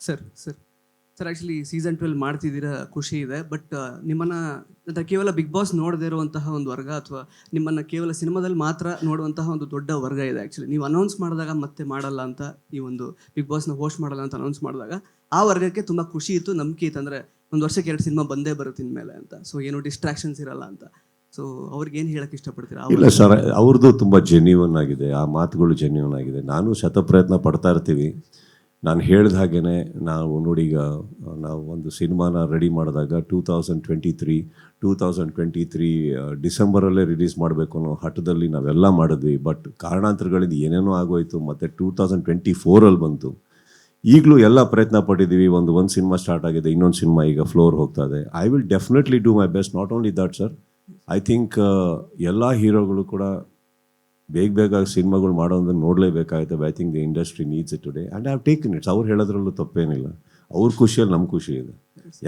Sir sir sir actually season 12 ಮಾಡ್ತಿದ್ದೀರಾ, ಖುಷಿ ಇದೆ. ಬಟ್ ನಿಮ್ಮನ್ನು ಕೇವಲ ಬಿಗ್ ಬಾಸ್ ನೋಡದೇ ಇರುವಂತಹ ಒಂದು ವರ್ಗ, ಅಥವಾ ನಿಮ್ಮನ್ನು ಕೇವಲ ಸಿನಿಮಾದಲ್ಲಿ ಮಾತ್ರ ನೋಡುವಂತಹ ಒಂದು ದೊಡ್ಡ ವರ್ಗ ಇದೆ. ಆ್ಯಕ್ಚುಲಿ ನೀವು ಅನೌನ್ಸ್ ಮಾಡಿದಾಗ ಮತ್ತೆ ಮಾಡಲ್ಲ ಅಂತ, ಈ ಒಂದು ಬಿಗ್ ಬಾಸ್ನ ಹೋಸ್ಟ್ ಮಾಡಲ್ಲ ಅಂತ ಅನೌನ್ಸ್ ಮಾಡಿದಾಗ ಆ ವರ್ಗಕ್ಕೆ ತುಂಬ ಖುಷಿ ಇತ್ತು, ನಂಬಿಕೆ ಇತ್ತು. ಅಂದರೆ ಒಂದು ವರ್ಷಕ್ಕೆ 2 ಸಿನಿಮಾ ಬಂದೇ ಬರುತ್ತೆ ಇನ್ಮೇಲೆ ಅಂತ. ಸೊ ಏನು ಡಿಸ್ಟ್ರಾಕ್ಷನ್ಸ್ ಇರಲ್ಲ ಅಂತ. ಸೊ ಅವ್ರಿಗೆ ಏನು ಹೇಳಕ್ಕೆ ಇಷ್ಟಪಡ್ತೀರಾ? ಇಲ್ಲ ಸರ್, ಅವ್ರದ್ದು ತುಂಬ ಜೆನ್ಯೂನ್ ಆಗಿದೆ, ಆ ಮಾತುಗಳು ಜೆನ್ಯೂನ್ ಆಗಿದೆ. ನಾನು ಶತಪ್ರಯತ್ನ ಪಡ್ತಾ ಇರ್ತೀವಿ. ನಾನು ಹೇಳಿದ ಹಾಗೇ ನಾವು ನೋಡಿ, ಈಗ ನಾವು ಒಂದು ಸಿನಿಮಾನ ರೆಡಿ ಮಾಡಿದಾಗ 2023 ಡಿಸೆಂಬರಲ್ಲೇ ರಿಲೀಸ್ ಮಾಡಬೇಕು ಅನ್ನೋ ಹಠದಲ್ಲಿ ನಾವೆಲ್ಲ ಮಾಡಿದ್ವಿ. ಬಟ್ ಕಾರಣಾಂತರಗಳಿಂದ ಏನೇನೋ ಆಗೋಯ್ತು, ಮತ್ತು 2024 ಬಂತು. ಈಗಲೂ ಎಲ್ಲ ಪ್ರಯತ್ನ ಪಟ್ಟಿದ್ದೀವಿ. ಒಂದು ಸಿನಿಮಾ ಸ್ಟಾರ್ಟ್ ಆಗಿದೆ, ಇನ್ನೊಂದು ಸಿನಿಮಾ ಈಗ ಫ್ಲೋರ್ ಹೋಗ್ತಾ ಇದೆ. I will definitely do my best. Not only that sir, I think ಎಲ್ಲ ಹೀರೋಗಳು ಕೂಡ ಬೇಗ ಸಿನಿಮಾಗಳು ಮಾಡೋದನ್ನು ನೋಡಲೇಬೇಕಾಗುತ್ತೆ. I think the industry needs it today and I have taken its. ಅವ್ರು ಹೇಳೋದ್ರಲ್ಲೂ ತಪ್ಪೇನಿಲ್ಲ. ಅವ್ರ ಖುಷಿಯಲ್ಲಿ ನಮ್ಮ ಖುಷಿ ಇದೆ.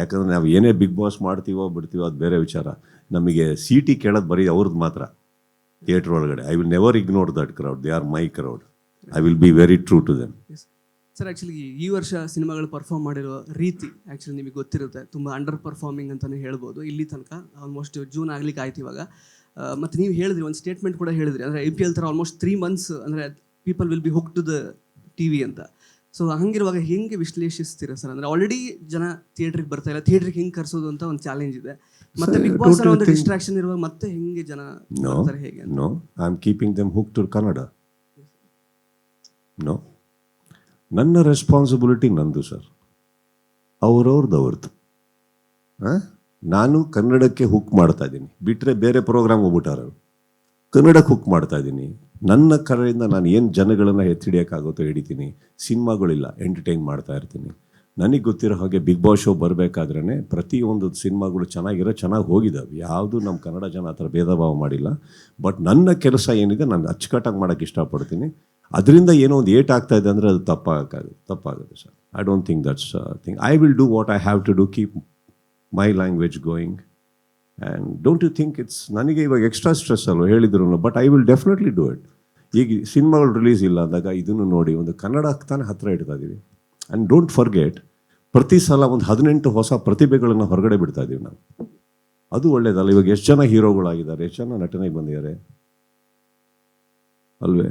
ಯಾಕಂದರೆ ನಾವು ಏನೇ ಬಿಗ್ ಬಾಸ್ ಮಾಡ್ತೀವೋ ಬಿಡ್ತೀವೋ ಅದು ಬೇರೆ ವಿಚಾರ. ನಮಗೆ CT ಕೇಳೋದು ಬರೀ ಅವ್ರದ್ದು ಮಾತ್ರ ಥಿಯೇಟ್ರ್ ಒಳಗಡೆ. I will never ignore that crowd. They are my crowd. I will be very true to them. Sir actually ಈ ವರ್ಷ ಸಿನಿಮಾಗಳು ಪರ್ಫಾರ್ಮ್ ಮಾಡಿರೋ ರೀತಿ ಆ್ಯಕ್ಚುಲಿ ನಿಮಗೆ ಗೊತ್ತಿರುತ್ತೆ, ತುಂಬ ಅಂಡರ್ ಪರ್ಫಾರ್ಮಿಂಗ್ ಅಂತಲೇ ಹೇಳ್ಬೋದು. ಇಲ್ಲಿ ತನಕ ಆಲ್ಮೋಸ್ಟ್ ಜೂನ್ ಆಗ್ಲಿಕ್ಕೆ ಆಯ್ತು ಇವಾಗ. ಮತ್ತು ನೀವು ಹೇಳಿದ್ರಿ, ಒಂದು ಸ್ಟೇಟ್ಮೆಂಟ್ ಕೂಡ ಹೇಳಿದ್ರಿ, ಅಂದರೆ IPL ಥರ ಆಲ್ಮೋಸ್ಟ್ 3 months ಅಂದರೆ people will be hook to the TV ಅಂತ. ಸೊ ಹಂಗಿರುವಾಗ ಹೆಂಗೆ ವಿಶ್ಲೇಷಿಸ್ತೀರಾ ಸರ್? ಅಂದರೆ ಆಲ್ರೆಡಿ ಜನ ಥಿಯೇಟ್ರಿಗೆ ಬರ್ತಾ ಇಲ್ಲ, ಥಿಯೇಟ್ರಿಗೆ ಹೆಂಗೆ ಕರ್ಸೋದು ಅಂತ ಒಂದು ಚಾಲೆಂಜ್ ಇದೆ. ಮತ್ತೆ ಬಿಗ್ ಬಾಸ್ ಒಂದು ಡಿಸ್ಟ್ರಾಕ್ಷನ್ ಇರುವಾಗ ಮತ್ತೆ ಹೆಂಗೆ ಜನ ಬರ್ತಾರೆ, ಹೇಗೆ? No, I am keeping them hook to Kannada. No, ನನ್ನ ರೆಸ್ಪಾನ್ಸಿಬಿಲಿಟಿ ನಂದು ಸರ್, ಅವ್ರದ್ದು. ನಾನು ಕನ್ನಡಕ್ಕೆ ಹುಕ್ ಮಾಡ್ತಾ ಇದ್ದೀನಿ, ಬಿಟ್ಟರೆ ಬೇರೆ ಪ್ರೋಗ್ರಾಮ್ ಹೋಗ್ಬಿಟ್ಟಾರ. ಕನ್ನಡಕ್ಕೆ ಹುಕ್ ಮಾಡ್ತಾ ಇದ್ದೀನಿ. ನನ್ನ ಕಡೆಯಿಂದ ನಾನು ಏನು ಜನಗಳನ್ನು ಎತ್ತಿಡಿಯೋಕ್ಕಾಗುತ್ತೋ ಹಿಡಿತೀನಿ. ಸಿನಿಮಾಗಳಿಲ್ಲ, ಎಂಟರ್ಟೈನ್ ಮಾಡ್ತಾ ಇರ್ತೀನಿ. ನನಗೆ ಗೊತ್ತಿರೋ ಹಾಗೆ ಬಿಗ್ ಬಾಸ್ ಶೋ ಬರಬೇಕಾದ್ರೇ ಪ್ರತಿಯೊಂದು ಸಿನಿಮಾಗಳು ಚೆನ್ನಾಗಿ ಹೋಗಿದ್ದಾವೆ. ಯಾವುದೂ ನಮ್ಮ ಕನ್ನಡ ಜನ ಆ ಥರ ಭೇದ ಭಾವ ಮಾಡಿಲ್ಲ. ಬಟ್ ನನ್ನ ಕೆಲಸ ಏನಿದೆ ನಾನು ಅಚ್ಚುಕಟ್ಟಾಗಿ ಮಾಡೋಕ್ಕೆ ಇಷ್ಟಪಡ್ತೀನಿ. ಅದರಿಂದ ಏನೋ ಒಂದು ಏಟ್ ಆಗ್ತಾ ಇದೆ ಅಂದರೆ ಅದು ತಪ್ಪಾಗುತ್ತೆ sir. I don't think that's thing. I will do what I have to do, keep my language going. And don't you think it's ನನಗೆ ಇವಾಗ ಎಕ್ಸ್ಟ್ರಾ ಸ್ಟ್ರೆಸ್ ಅಲ್ವ ಹೇಳಿದ್ರು. But I will definitely do it. ಈಗ ಸಿನಿಮಾಗಳು release ಇಲ್ಲ ಅಂದಾಗ ಇದನ್ನು ನೋಡಿ ಒಂದು ಕನ್ನಡ ತಾನೇ ಹತ್ತಿರ ಇಡ್ತಾ ಇದ್ದೀವಿ. ಆ್ಯಂಡ್ ಡೋಂಟ್ ಫರ್ಗೆಟ್, ಪ್ರತಿ ಸಲ ಒಂದು 18 ಹೊಸ ಪ್ರತಿಭೆಗಳನ್ನು ಹೊರಗಡೆ ಬಿಡ್ತಾ ಇದ್ದೀವಿ ನಾವು. ಅದು ಒಳ್ಳೇದಲ್ಲ. ಇವಾಗ ಎಷ್ಟು ಜನ ಹೀರೋಗಳಾಗಿದ್ದಾರೆ, ಎಷ್ಟು ಜನ ನಟನೆಗೆ ಬಂದಿದ್ದಾರೆ ಅಲ್ವೇ?